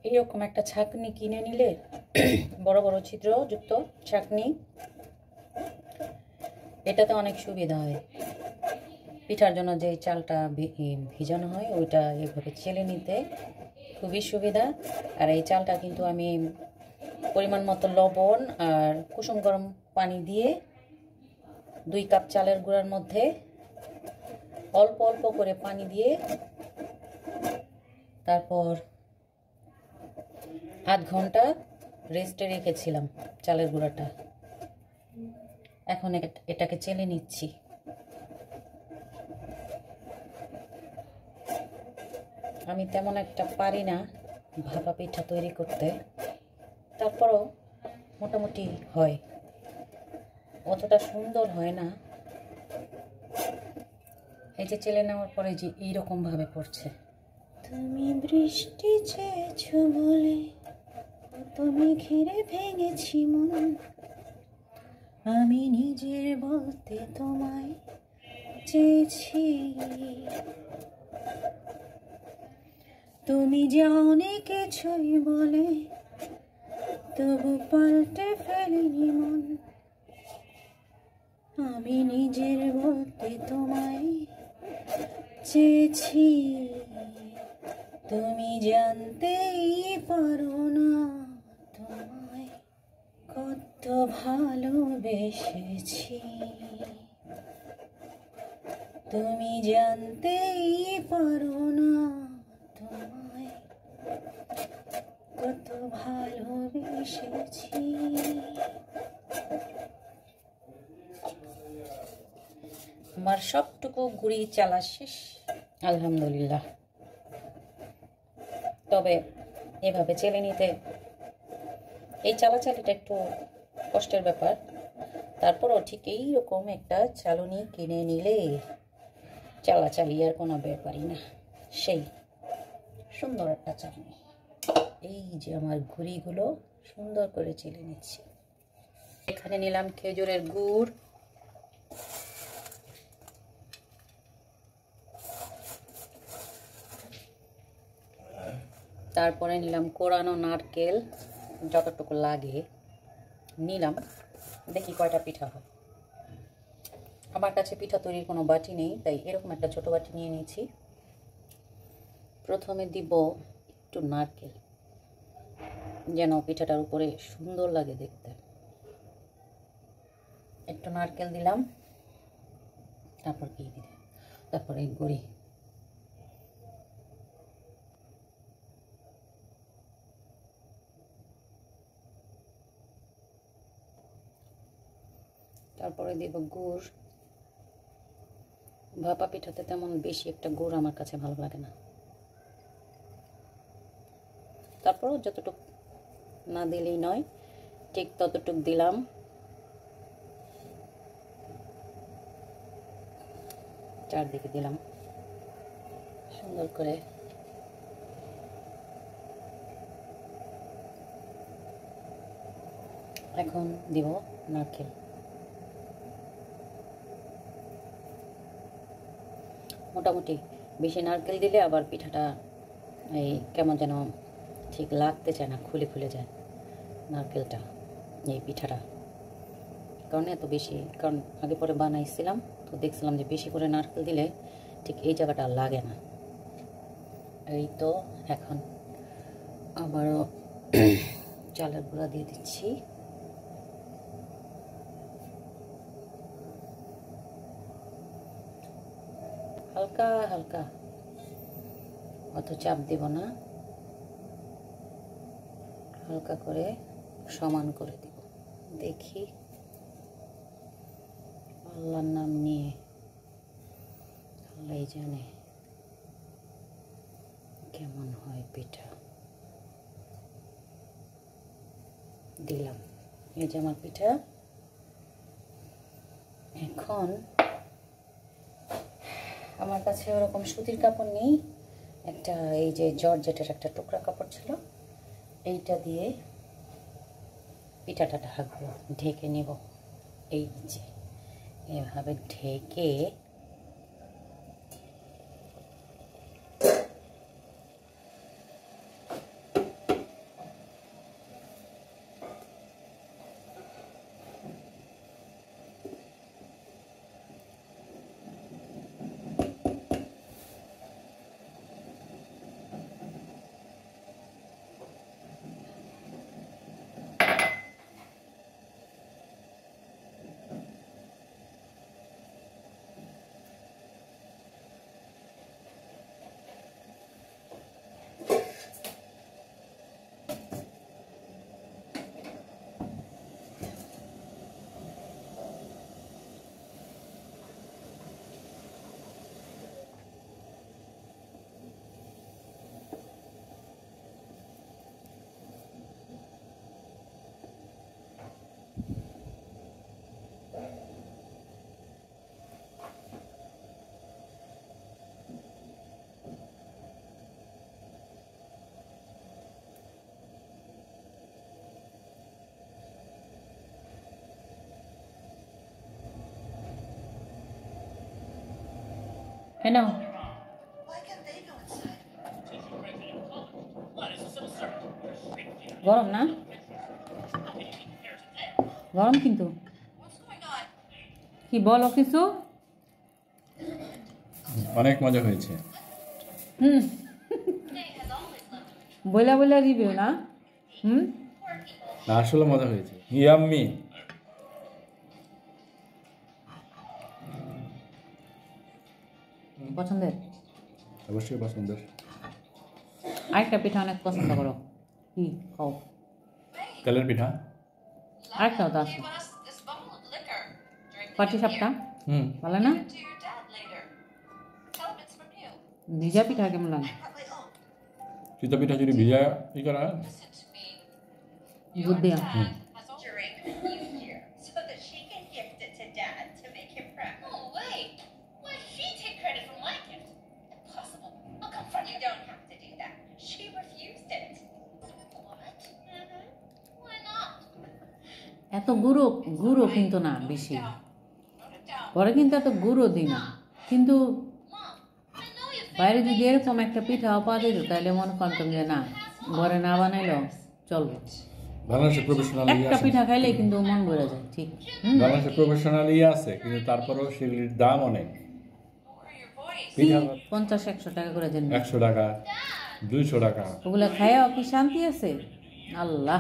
এইরকম একটা ছাঁকনি কিনে নিলে বড় বড় ছিদ্রযুক্ত ছাঁকনি, এটাতে অনেক সুবিধা হয়। পিঠার জন্য যে চালটা ভিজানো হয় ওইটা এভাবে চেলে নিতে খুবই সুবিধা। আর এই চালটা কিন্তু আমি পরিমাণ মতো লবণ আর কুসুম গরম পানি দিয়ে 2 কাপ চালের গুঁড়ার মধ্যে অল্প অল্প করে পানি দিয়ে তারপর আধ ঘন্টা রেস্টে রেখেছিলাম চালের গুঁড়াটা। এখন এটাকে চেলে নিচ্ছি। আমি তেমন একটা পারি না ভাপা পিঠা তৈরি করতে, তারপরও মোটামুটি হয়, অতটা সুন্দর হয় না। এই যে চেলে নেওয়ার পরে যে এইরকম ভাবে পড়ছে। তুমি বৃষ্টি চেয়েছো বলে তুমি ঘিরে ভেঙেছি মন, আমি নিজের বলতে তোমায় চেয়েছি। তুমি যে অনেক কিছুই বলে তবু পাল্টে ফেলিনি মন, আমি নিজের বলতে তোমায় চেয়েছি। তুমি জানতেই পারো না তোমায় কত ভালোবেসেছি, তুমি জানতেই পারো না তোমায় কত ভালোবেসেছি। আমার সবটুকু গুড়ি চালা শেষ, আলহামদুলিল্লাহ। তবে এভাবে চেলে নিতে এই চালাচালিটা একটু কষ্টের ব্যাপার, তারপরও ঠিক এইরকম একটা চালনি কিনে নিলে চালাচালি আর কোনো ব্যাপারই না, সেই সুন্দর একটা চালনি। এই যে আমার গুঁড়িগুলো সুন্দর করে চেলে নিচ্ছি। এখানে নিলাম খেজুরের গুড়, তারপরে নিলাম কোরানো নারকেল, যতটুকু লাগে নিলাম, দেখি কয়টা পিঠা হয়। আমার কাছে পিঠা তৈরির কোনো বাটি নেই, তাই এরকম একটা ছোট বাটি নিয়ে নিয়েছি। প্রথমে দিব একটু নারকেল, যেন পিঠাটার উপরে সুন্দর লাগে দেখতে। একটু নারকেল দিলাম, তারপর কি দিলাম, তারপরে গুঁড়ি, তারপরে দেব গুড়। ভাপা পিঠাতে তেমন বেশি একটা গুড় আমার কাছে ভালো লাগে না, তারপরও যতটুকু না দিলেই নয় ঠিক ততটুকু দিলাম। চারদিকে দিলাম সুন্দর করে। এখন দিব নারকেল। মোটামুটি বেশি নারকেল দিলে আবার পিঠাটা এই কেমন যেন ঠিক লাগতে চায় না, খুলে খুলে যায় নারকেলটা এই পিঠাটা, কারণ এত বেশি, কারণ আগে পরে বানাইছিলাম তো দেখছিলাম যে বেশি করে নারকেল দিলে ঠিক এই জায়গাটা লাগে না। এই তো এখন আবারও চালের গুঁড়া দিয়ে দিচ্ছি। হালকা হালকা, অত চাপ দেব না, হালকা করে সমান করে দিব। দেখি আল্লাহর নাম নিয়ে, আল্লাহই জানে কেমন হয় পিঠা। দিলাম, এই যে আমার পিঠা। এখন আমার কাছে ওরকম সুতির কাপড় নেই, একটা এই যে জর্জেটের একটা টুকরা কাপড় ছিল, এইটা দিয়ে পিঠাটা ঢাকবো, ঢেকে নেব। এই যে এভাবে ঢেকে এই নাও। গরম না? গরম কিন্তু। কি বলো কিছু? অনেক মজা হয়েছে। বইলা বইলা রিভিউ না? না, আসলে মজা হয়েছে। ইয়াম্মি। পছন্দের? অবশ্যই পছন্দের। আরেকটা পিঠা অনেক পছন্দ করো। কি খাও? তেলের পিঠা। আরেকটাও তো আছে। পাটি সাপটা ভালো না? ভিজা পিঠা কেমন লাগে? চিতা পিঠা যদি ভিজা ই করা হয়, দুধ দিয়া। during New Year so that she can gift it to Dad to make him proud. Oh, wait. Why does she take credit for my gift? Impossible. I'll confront You you. don't have to do that. She refused it. What? Why not? এত গুঁড়ো কিন্তু না বেশি। পরে কিন্তু এত গুঁড়ো দিই না। কিন্তু Mom, I know you think বাইরে যদি এরকম একটা পিঠাও পাওয়া যেত তাহলে মনে করতাম যে না, ঘরে না বানাইলেও চলবে। বাংলাদেশের প্রফেশনাল একটা পিঠা খাইলেই কিন্তু মন ভরে যায়। ঠিক। বাংলাদেশের প্রফেশনাল আছে, কিন্তু তারপরেও সেগুলির দাম অনেক। পিঠা 50-100 টাকা করে দেন। 100 টাকা, 200 টাকা। ওগুলা খাইয়াও কি শান্তি আছে? আল্লাহ।